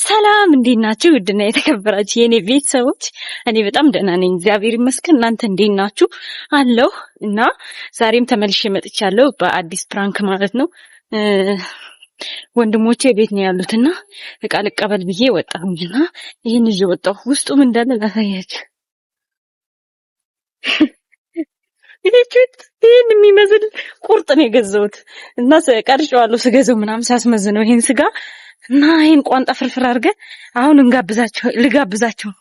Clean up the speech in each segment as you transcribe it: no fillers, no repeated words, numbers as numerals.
ሰላም እንዴት ናችሁ? ውድና የተከበራችሁ የኔ ቤተሰቦች፣ እኔ በጣም ደህና ነኝ፣ እግዚአብሔር ይመስገን። እናንተ እንዴት ናችሁ? አለሁ እና ዛሬም ተመልሼ መጥቻለሁ በአዲስ ፕራንክ ማለት ነው። ወንድሞቼ ቤት ነው ያሉትና እቃ ልቀበል ብዬ ወጣሁኝና ይሄን ይዤ ወጣሁ። ውስጡ ምን እንዳለ ላሳያችሁ። ይሄን የሚመስል ቁርጥ ነው የገዛሁት እና ቀርጬዋለሁ ስገዛው ምናምን ሳስመዝነው ይሄን ስጋ እና ይሄን ቋንጣ ፍርፍር አድርገን አሁን ልጋብዛቸው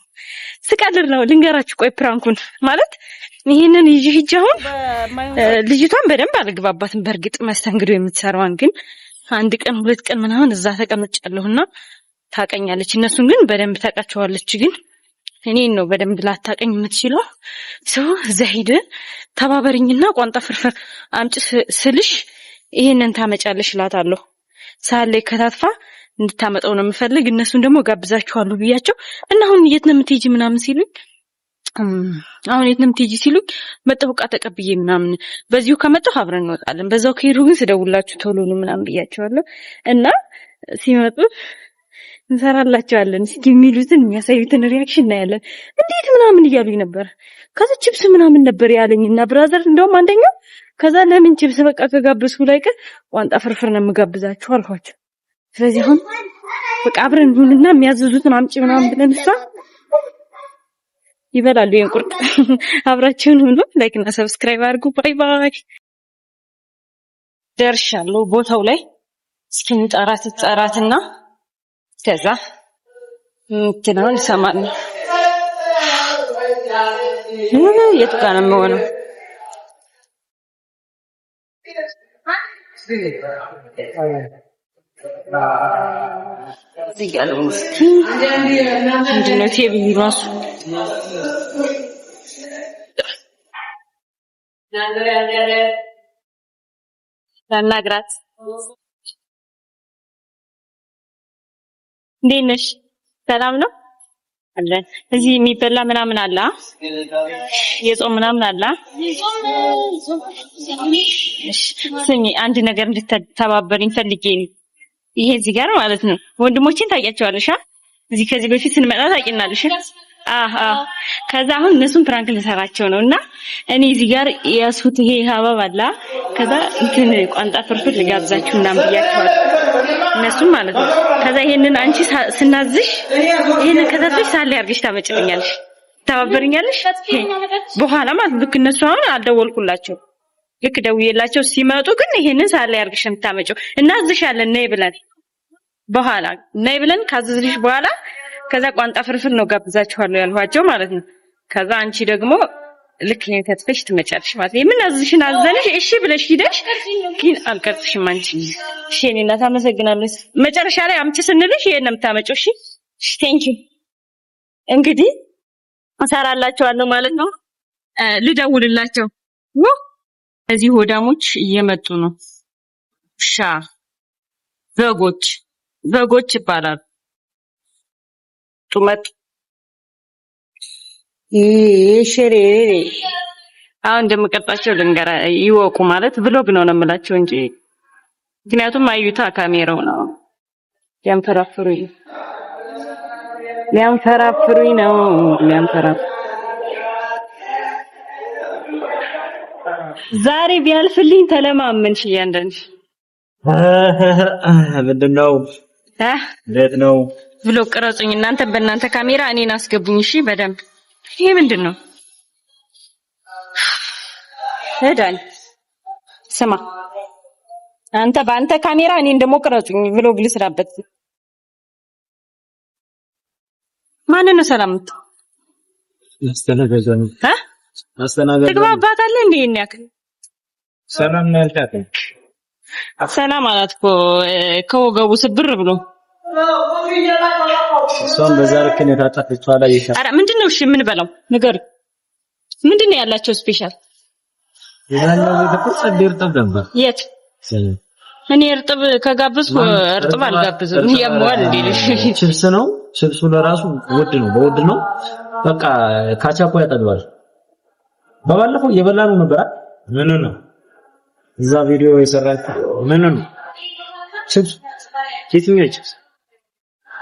ስቀልድ ነው። ልንገራችሁ ቆይ ፕራንኩን ማለት ይሄንን ይዤ ሂጅ። አሁን ልጅቷን በደንብ አልግባባትም በእርግጥ መስተንግዶ የምትሰራዋን ግን አንድ ቀን ሁለት ቀን ምናምን እዛ ተቀምጫለሁና ታቀኛለች። እነሱን ግን በደንብ ታውቃቸዋለች። ግን እኔን ነው በደንብ ላታቀኝ የምትችለው። እዛ ሄደ ተባበሪኝና ቋንጣ ፍርፍር አምጪ ስልሽ ይሄንን ታመጫለሽ እላታለሁ። ሳለ ከታትፋ እንድታመጣው ነው የምፈልግ። እነሱን ደግሞ ጋብዛቸዋለሁ ብያቸው እና አሁን የት ነው የምትሄጂ ምናምን ሲሉኝ መጣሁ ዕቃ ተቀብዬ ምናምን በዚሁ ከመጣሁ አብረን እንወጣለን፣ በዛው ከሄዱ ግን ስደውላችሁ ቶሎ ነው ምናምን ብያቸዋለሁ። እና ሲመጡ እንሰራላቸዋለን። እስኪ የሚሉትን የሚያሳዩትን ሪአክሽን እናያለን። እንዴት ምናምን እያሉኝ ነበር። ከዛ ቺፕስ ምናምን ነበር ያለኝና ብራዘር እንደውም አንደኛው ከዛ ለምን ቺፕስ በቃ ከጋበዝኩ ላይ ቋንጣ ፍርፍር ነው የምጋብዛችሁ አልኳቸው። ስለዚህ አሁን በቃ አብረን እንሁንና የሚያዝዙትን አምጪ ምናምን ብለን እሷ ይበላሉ። ይሄን ቁርጥ አብራችሁን ሁሉ ላይክ እና ሰብስክራይብ አድርጉ። ባይ ባይ። ደርሻለሁ ቦታው ላይ። እስኪ እንጠራትና ከዛ እንትናውን ይሰማል። የት ጋር ነው የምሆነው? እዚህ ጋር ነው። እስኪ ምንድን ነው ቴብል ራሱ ላናግራት። እንዴት ነሽ? ሰላም ነው አለን። እዚህ የሚበላ ምናምን አለ? የጾም ምናምን አለ? እሺ ስሚ፣ አንድ ነገር እንድትተባበሪኝ ፈልጌ ነው። ይሄ እዚህ ጋር ማለት ነው ወንድሞቼን ታውቂያቸዋለሽ? እዚህ ከዚህ በፊት ስንመጣ ታውቂናለሽ? ከዛ አሁን እነሱን ፕራንክ ልሰራቸው ነውና እኔ እዚህ ጋር ያሱት ይሄ ሀባብ አለ። ከዛ እንትን ቋንጣ ፍርፍር ልጋብዛችሁ ምናምን ብያቸዋለሁ እነሱም ማለት ነው። ከዛ ይሄንን አንቺ ስናዝሽ ይሄንን ከታተሽ ሳለ ያርግሽ ታመጭልኛለሽ፣ ተባበሪኛለሽ በኋላ ማለት ልክ እነሱ አሁን አልደወልኩላቸው ልክ ደውዬላቸው ሲመጡ ግን ይሄንን ሳለ ያርግሽ የምታመጪው እናዝሻለን ነይ ብለን በኋላ ነይ ብለን ካዘዝልሽ በኋላ ከዛ ቋንጣ ፍርፍር ነው ጋብዛችኋለሁ ያልኋቸው ማለት ነው። ከዛ አንቺ ደግሞ ልክ ነው ተጥፈሽ ትመጫለሽ ማለት ነው። ምን አዝሽን አዘነሽ እሺ ብለሽ ሂደሽ ግን አልቀርጥሽም አንቺ። እሺ እኔ እናት አመሰግናለሁ። መጨረሻ ላይ አምጪ ስንልሽ ይሄን ነው የምታመጪው። እሺ ቴንክ ዩ። እንግዲህ እሰራላችኋለሁ ማለት ነው። ልደውልላቸው። እዚህ ሆዳሞች እየመጡ ነው። በጎች ይባላሉ። ጡመት ይሽሬ አሁን እንደምቀጣቸው ልንገራ ይወቁ ማለት ብሎግ ነው የምላቸው እንጂ ምክንያቱም አዩታ ካሜራው ነው ሊያንፈራፍሩኝ ነው። ዛሬ ቢያልፍልኝ ተለማመንሽ እያንዳንድሽ ምንድነው እንዴት ነው ብሎ ቀረጹኝ። እናንተ በእናንተ ካሜራ እኔን አስገቡኝ። እሺ በደንብ ይሄ ምንድነው? ሄዳን ስማ አንተ በአንተ ካሜራ እኔን ደግሞ ቀረጹኝ ብሎ ግልስራበት። ማን ነው ሰላምት አስተናጋጅ ትግባባታለህ እንዴ? እኔ ያክል ሰላም ነው ያልካት ሰላም አላት እኮ ከወገቡ ስብር ብሎ እሷን በዛ ልክ ነው የታጠፈችው። አላየሻት? ኧረ ምንድነው? እሺ ምን በላው ነገር ምንድነው ያላቸው ስፔሻል? የዛኛው ቤተሰብ እርጥብ ነበር። የት እኔ እርጥብ ከጋብዝኩ እርጥብ አልጋብዝም። ያሟል እንዴ? ቺፕስ ነው። ቺፕሱ ለራሱ ውድ ነው፣ በውድ ነው። በቃ ካቻፖ ያጠግባል። በባለፈው የበላነው ነበር። ምን ነው እዛ ቪዲዮ የሰራችው ምን ነው? ቺፕስ ቺፕስ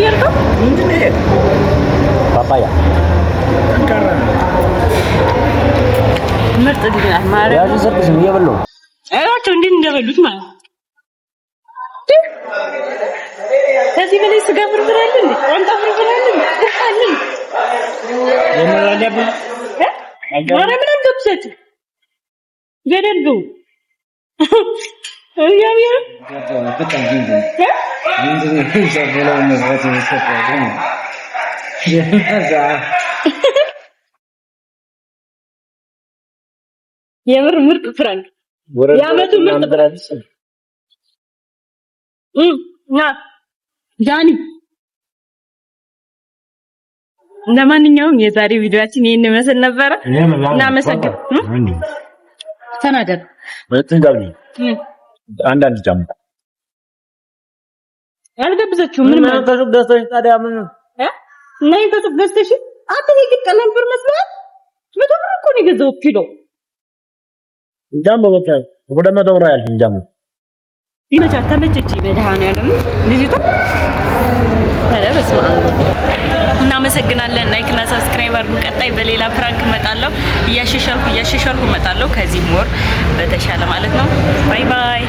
ያልከው? ፓፓያ ምርጥ ዲና ማረ ያዚ ሰርክስ እየበሉ አያቸው እንዴት እንደበሉት ማለት ከዚህ በላይ ስጋ ፍርፍር አለ እንዴ? ቋንጣ ፍርፍር አለ እንዴ? የመራለብ ማረ ምን እንደብሰት ገደልጉ ያያ በጣም ጂንጅ ይዘብላው ነው ወጥ ይሰጣል የምር ምርጥ ፍራንክ ያመቱ ምርጥ ፍራንክ ና ዳኒ ለማንኛውም የዛሬ ቪዲዮአችን ይሄን ይመስል ነበር። እናመሰግናለን። ተናገር በትንጋቢ አንዳንድ ጃም አልገብዘችሁም ምን ማለት ነው? ገዝተሽ ታዲያ ምን እና ይተጽፍ ገዝተሽ አትሄጂ ቀለም ብር መስሏል። መቶ ብር እኮ ነው የገዛው ኪሎ ጃም በቃ ወደ መቶ ብር ያልሽኝ ጃም ይመቻት ተመቸች መድኃኒዓለም ልጅቷ ተለበስማ እናመሰግናለን። ላይክ እና ሰብስክራይብ አድርጉ። ቀጣይ በሌላ ፕራንክ እመጣለሁ። እያሻሻልኩ እመጣለሁ ከዚህ ሞር በተሻለ ማለት ነው። ባይ ባይ